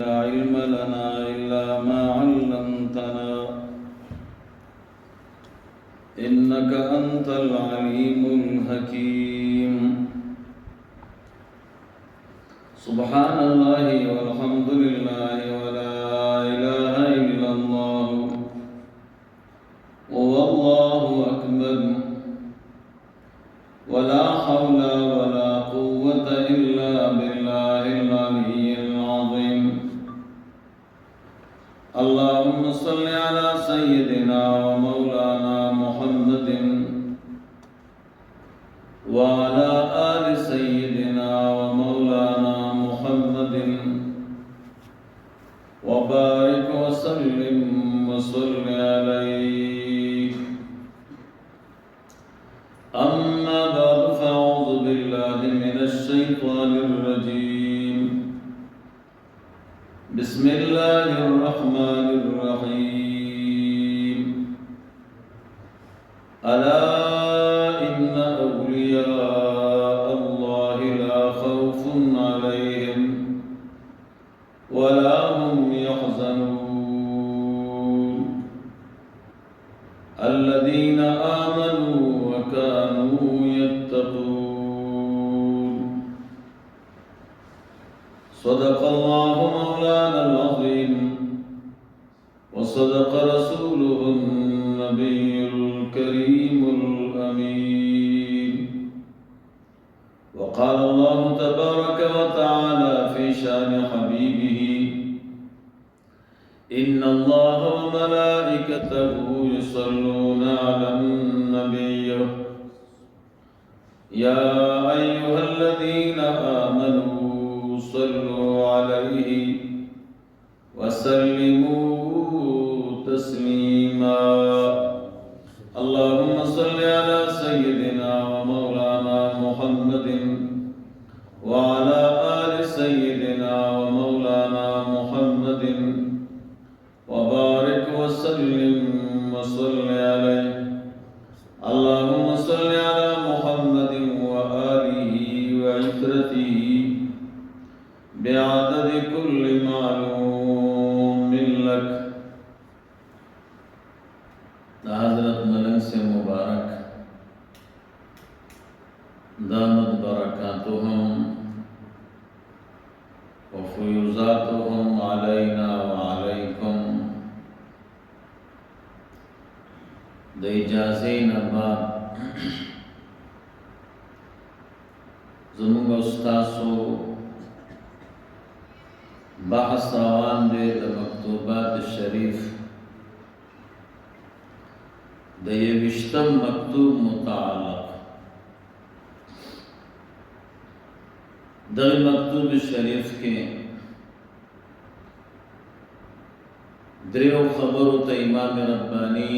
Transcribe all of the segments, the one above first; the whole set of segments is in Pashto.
لا علم لنا إلا ما علمتنا إنك أنت العليم الحكيم. سبحان الله والحمد لله ولا إله إلا الله والله أكبر ولا حول ولا قوة إلا بالله العلي العظيم. اللهم صل على سيدنا ومولانا محمد وعلى آل سيدنا ومولانا محمد وبارك وسلم وصل عليه. أما بعد فأعوذ بالله من الشيطان الرجيم. بسم الله الرحمن الرحيم. ألا إن أولياء الله لا خوف عليهم ولا هم يحزنون الذين آمنوا وكانوا يتقون. صدق الله مولانا العظيم وصدق رسوله النبي الكريم الأمين. وقال الله تبارك وتعالى في شأن حبيبه إن الله وملائكته يصلون على النبي يا أيها الذين آمنوا صلوا عليه وسلموا تسليما. اللهم صل على سيدنا ومولانا محمد وعلى آل سيدنا ومولانا محمد وبارك وسلم وصل عليه. اللهم صل على محمد وآله وعترته بعدد كل معلوم لك. حضرت ملنگ سے مبارک دامت برکاتهم وفیوزاتهم علینا وعلیکم. د اجازې نه بعد زموږ استاسو بحث روان دی د مکتوبات شریف د 21 مکتوب متعلق. دغه مکتوب شریف کې دریو خبرو ته امام ربانی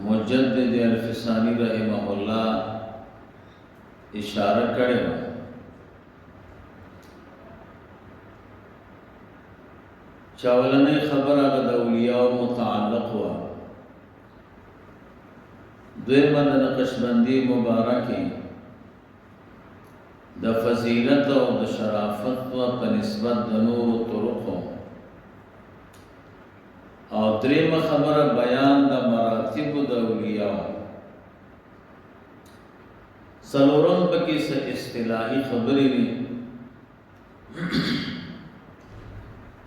مجدد الفسانی رحمه الله اشاره کړې ده. چاولنې خبره د اولیاء متعلق و. دویمه د نقشبندی مبارکه د فضیلت او د شرافت په نسبت د نور طرقو، او دریمه خبره بیان د مراتب د اولیاء. څلورم پکې څه اصطلاحي خبرې دي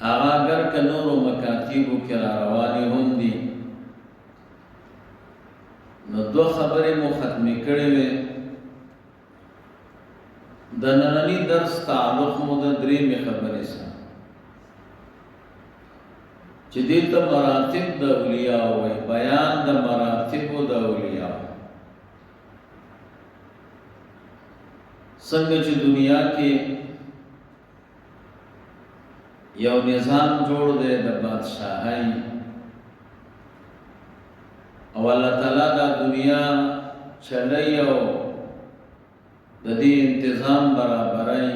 هغه اگر که نورو مکاتیبو کې را روانې هم دي، نو دو خبرې مو ختمې کړې وې. د ننني درس تعلق مو د درېمې خبرې سره چې دې ته مراتب د اولیاء وایي، بیان د مراتبو د اولیاء. څنګه چې دنیا کې یو نظام جوړ دی د بادشاہي، او الله تعالی دا دنیا چلای او د دې تنظیم برابرای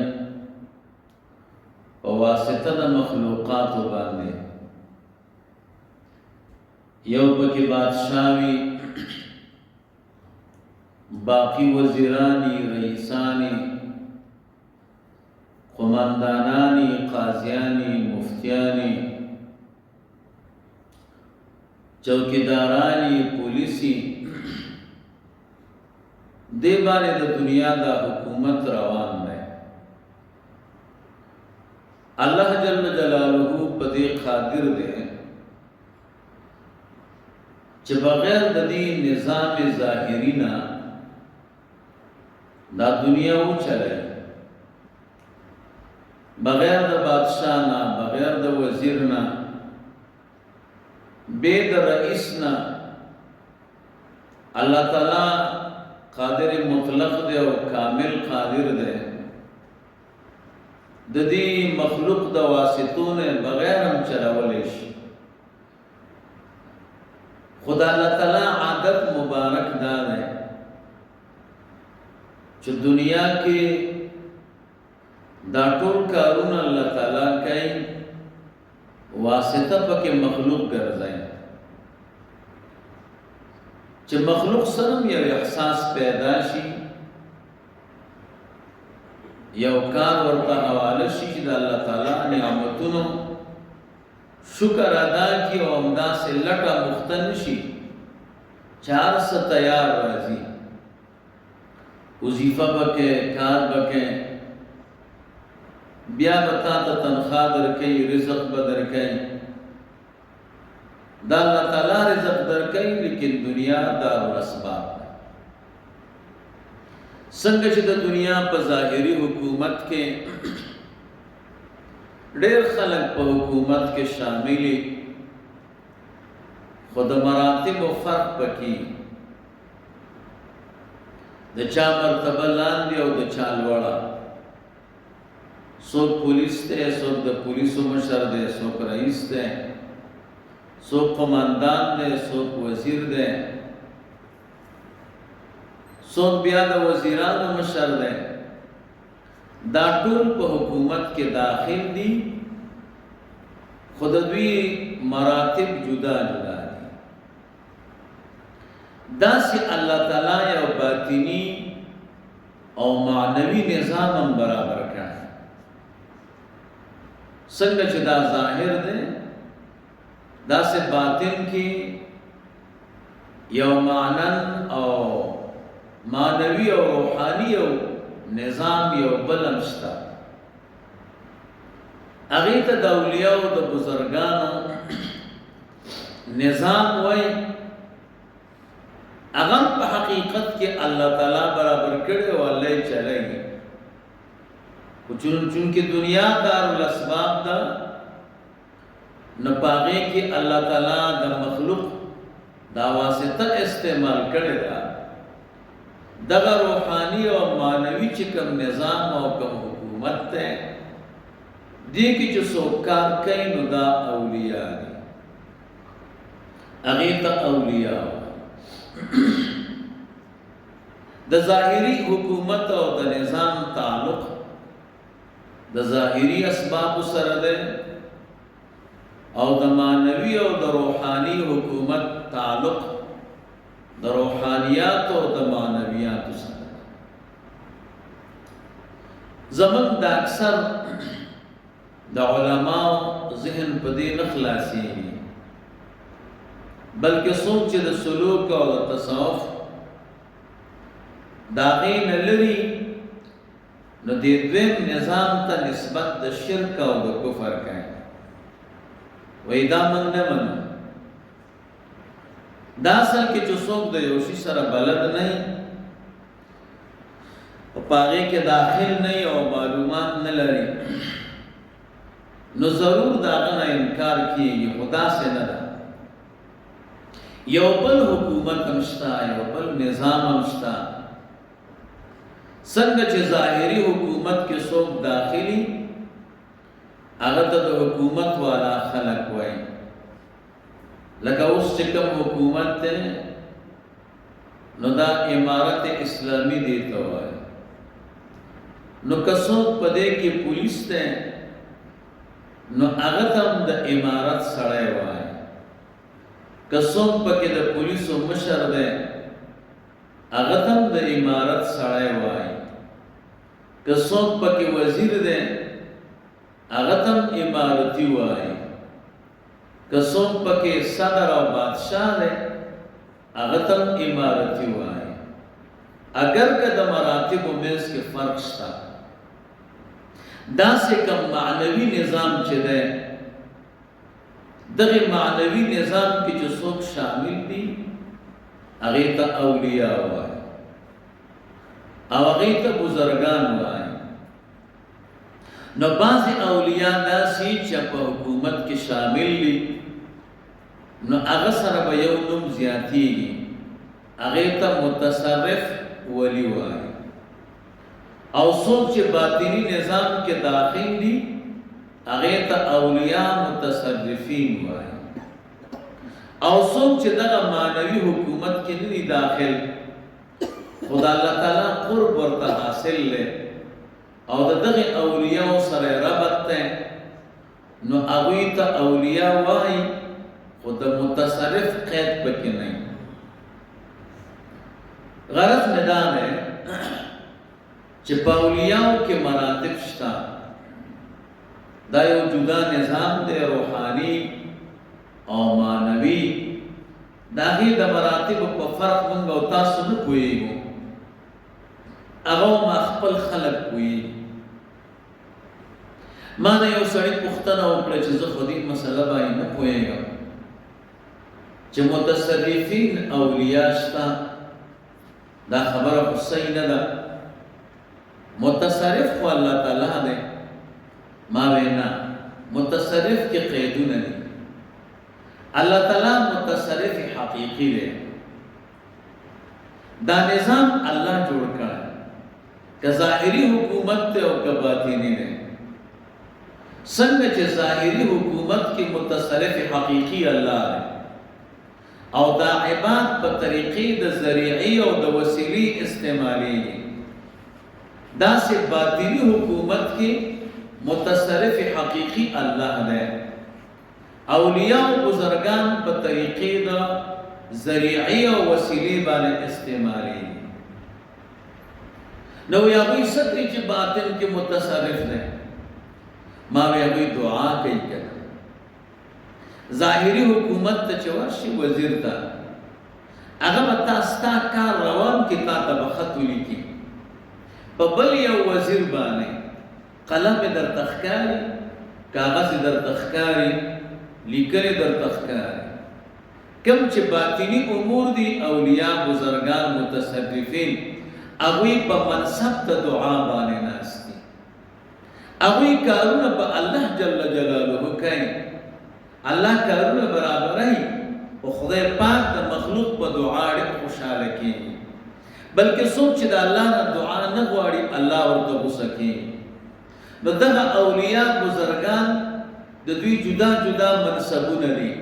په واسطه د مخلوقات باندې. یو پکې بادشاہي، باقی وزیرانی، رئیسانی، قماندانانی، قاضیانی، مفتیانی، چوکیدارانی، پولیسی دې باندې د دنیا دا حکومت روان دی. الله جل جلاله په دې قادر دی چې بغیر د دې نظام ظاهری نه دا دنیا و چلای، بغیر د بادشاہ نه، بغیر د وزیر نه، بے د رئیس نه. الله تعالی قادر مطلق دی او کامل قادر دی. د دې مخلوق د واسطو نه بغیر هم چلولی شي. خدا الله تعالی عادت مبارک دا دی چې دنیا کې دا ټول کارونه الله تعالی کوي، واسطه پکې مخلوق ګرځي چې مخلوق سره یو احساس پیدا شي، یو کار ورته حواله شي چې د الله تعالی نعمتونو شکر ادا کی او همداسې لټه مختن شي، چار څه تیار راځي، وظیفه بکې، کار بکې، بیا بتا ته تنخواه درکې، رزق به درکې. دا الله تعالی رزق درکې، لیکن دنیا دار الاسباب. څنګه چې د دنیا په ظاهري حکومت کې ډېر خلک په حکومت کې شاملي، خو د مراتبو فرق پکې، د چا مرتبه لاندې او د چا لوړه. څوک پولیس دی، څوک د پولیسو مشر دی، څوک رئیس دی، څوک قماندان دی، څوک وزیر دی، څوک بیا د وزیرانو مشر دی. دا ټول په حکومت کې داخل دي، خو د دوی مراتب جدا جدا دي. داسې الله تعالی یو باطنی او معنوي نظام هم برابر کړی. څنګه چې دا ظاهر دی، داسې باطن کې یو معنن او معنوي او روحاني او نظام یو بلم شته. هغې ته د اولیاءو د بزرګانو نظام وای. هغه په حقیقت کې الله تعالی برابر کړی او الله یې چلایي. خو چونکې دنیا دار الاسباب ده، نو په هغې کې الله تعالی د مخلوق دا واسطه استعمال کړې ده. دغه روحاني او معنوي چې کوم نظام او کوم حکومت دی، دې کې چې څوک کار کوي نو دا اولیاء دي. هغې ته اولیاء د ظاهري حکومت او د نظام تعلق د ظاهري اسباب سره ده، او د معنوي او د روحاني حکومت تعلق د روحانیات او د معنویات سره. زمون د اکثر د علماء ذهن په دې نه خلاصېږي، بلکې څوک چې د سلوک او د تصوف د هغې نه لري، نو دې دویم نظام ته نسبت د شرک او د کفر کوي. وایي دا موږ نه منو. دا اصل کې چې څوک د یو شي سره بلد نه وي، په هغې کې داخل نه وي او معلومات نه لري، نو ضرور د هغه نه انکار کېږي. خو داسې نه ده. یو بل حکومت هم شته، یو بل نظام هم شته. څنګه چې ظاهري حکومت کې څوک داخلي، هغه ته د حکومت والا خلک وایي. لکه اوس چې کوم حکومت دی، نو دا امارت اسلامی دی ته وایي. نو که څوک په دې کې پولیس دی، نو هغه ته هم د امارت سړی وایي. که څوک پکې د پولیسو مشر دی، هغه ته هم د امارت سړی وایي. که څوک پکې وزیر دی، هغه تم امارتی وایي. که څوک پکې صدر او بادشاه دی هغه تم امارتی وایي. اگر که د مراتبو منځ کې فرق شته، داسې کوم معنوي نظام چې دی دغه معنوي نظام کې چې څوک شامل دي هغې ته اولیاء وایي او هغې ته بزرګان وایي. نو بعضې اولیاء داسې چې په حکومت کې شامل دي نو هغه سره به یو نوم زیاتېږي، هغې ته متصرف ولی وایي. او څوک چې باطني نظام کې داخل دي هغې ته اولیاء متصرفین وایي. او څوک چې دغه معنوي حکومت کې نه دي داخل خدا الله تعالی قرب ورته حاصل دی او د دغه اولیاء سره ربط دی نو هغوی ته اولیاء وایي، خو د متصرف قید پکې نه. غرض مې دا دی چې په اولیاءو کې مراتب شته. دا یو جدا نظام دی روحاني او معنوي. د هغې د مراتبو په فرق موږ او تاسو نه پوهېږو، هغه ما خپل خلک پوهېږي. ما نه یو سړي پوښتنه وکړه چې زه خو دې مسله باندې نه پوهېږم چې متصرفین اولیاء شته، دا خبره خو صحیح نه ده. متصرف خو الله تعالی دی. ما وینا متصرف کې قیدونه دي. الله تعالی متصرف حقیقی دی. دا نظام الله جوړ کړی، که ظاهري حکومت دی او که باطنی دی. څنګه چې ظاهري حکومت کې متصرف حقیقی الله دی او دا عباد په طریقې د ذریعي او د وسیلې استعمالېږي، داسې باطني حکومت کې متصرف حقیقی الله دی. اولیاء او بزرگان په طریقې د ذریعي او وسیلې باندې استعمالېږي. نو هغوی څه کوي چې باطن کې متصرف دی؟ ما وی هغوی دعا کوي که ظاهري حکومت ته چې ورشي وزیر ته، هغه به تا ستا کار روان کې تا ته به خط ولیکي، په بل یو وزیر باندې قلم یې درته ښکاري، کاغذ یې درته ښکاري، لیکل یې درته ښکاري. کوم چې باطني امور دي اولیاء بزرگان متصرفین هغوی په منصب د دعا باندې ناست دي. هغوی کارونه په الله جل جلاله کوي، الله کارونه برابروي او خدای پاک د مخلوق په دعا ډېر خوشحاله کېږي. بلکې څوک چې د الله نه دعا نه غواړي الله ورته غوسه کېږي. نو دغه اولیاء بزرگان د دوی جدا جدا منصبونه دي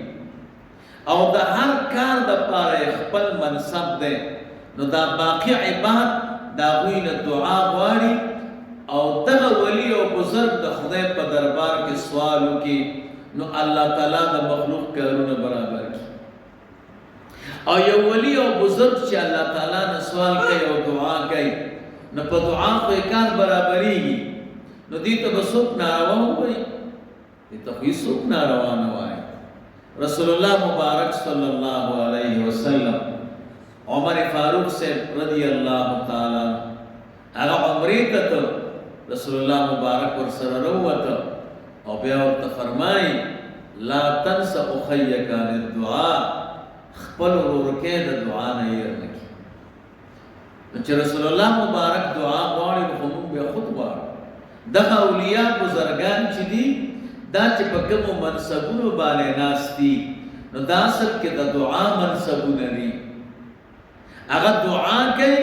او د هر کار دپاره خپل منصب دی. نو دا باقي عباد د هغوی نه دعا غواړي او دغه ولی او بزرگ د خدای په دربار کې سوال وکړي نو الله تعالی د مخلوق کارونه برابر کړي. او یو ولی او بزرگ چې الله تعالی نه سوال کوي او دعا کوي نو په دعا خو یې کار برابرېږي. نو دې ته به څوک ناروا ووایي؟ دې ته خو هېڅوک ناروا نه وایي. رسول الله مبارک صلی الله علیه وسلم عمر فاروق صاحب رضی الله تعالی هغه عمرې ته ته رسول الله مبارک ورسره راووته او بیا ورته فرمایي لا تنس اخیک عن الدعاء، خپل ورورکې د دعا نه هېر نه کړي. نو چې رسول الله مبارک دعا غواړي نو خو موږ بیا خود غواړو. دغه اولیاء بزرگان چې دي دا چې په کومو منصبونو باندې ناست دي نو دا اصل کې د دعا منصبونه دي. هغه دعا کوي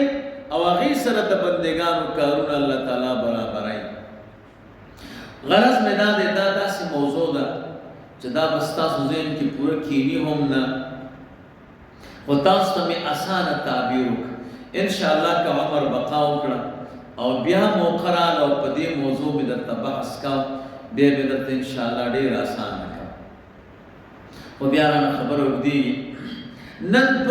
او هغې سره د بندګانو کارونه الله تعالی برابروي. غرض مې دا دی دا داسې موضوع ده چې دا به ستاسو ذهن کې پوره کینی هم نه، خو تاسو ته مې اسانه تعبیر وکړه. انشاءالله که عمر بقا وکړه او بیا موقع راغله او په دې موضوع مې درته بحث کوم بیا مې درته انشاءالله ډېر اسانه کړم. خو بیا رانه خبره اوږدېږي. نن